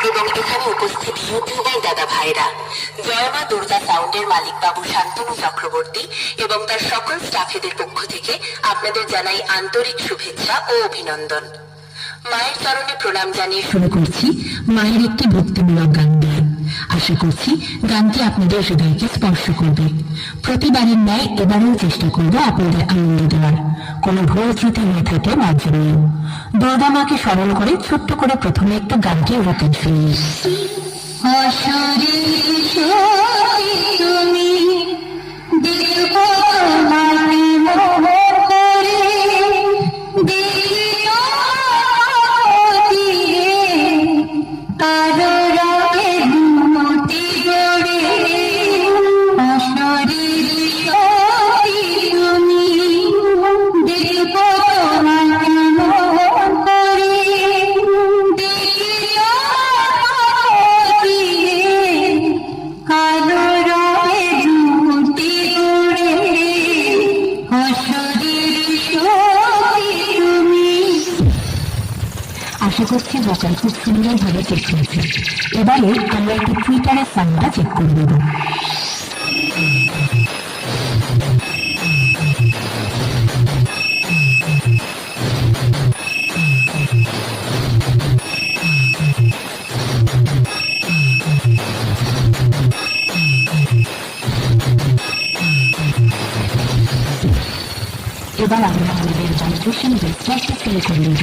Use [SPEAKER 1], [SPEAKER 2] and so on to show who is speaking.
[SPEAKER 1] এবং এখানে উপস্থিত ইউটিউবার দাদা ভাইরা, জয়মা দুর্গা সাউন্ডের মালিক বাবু শান্তনু চক্রবর্তী এবং তার সকল স্টাফেদের পক্ষ থেকে আপনাদের জানাই আন্তরিক শুভেচ্ছা ও অভিনন্দন। মায়ের চরণে প্রণাম জানিয়ে শুরু করছি মায়ের একটি ভক্তিমূলক গান দিয়ে। আশা করছি গানটি আপনাদের হৃদয়কে স্পর্শ করবে। প্রতিবারের ন্যায় এবারেও চেষ্টা করব আপনাদের আনন্দ দেওয়ার। কোনো ভুল ত্রুটি হয়ে থাকলে মাঝে নিও। দুর্গা মাকে স্মরণ করে ছোট্ট করে প্রথমে একটু গানটি রূপে শুনি। তুমি আশা করছি ভোকাল খুব সুন্দরভাবে চেক হয়েছে। এবারে আমরা একটু টুইটারের সাউন্ডটা চেক করে দেব। এবার আমরা আমাদের ট্রান্সলেশন ওয়েবসাইটটা প্লে করে নেব।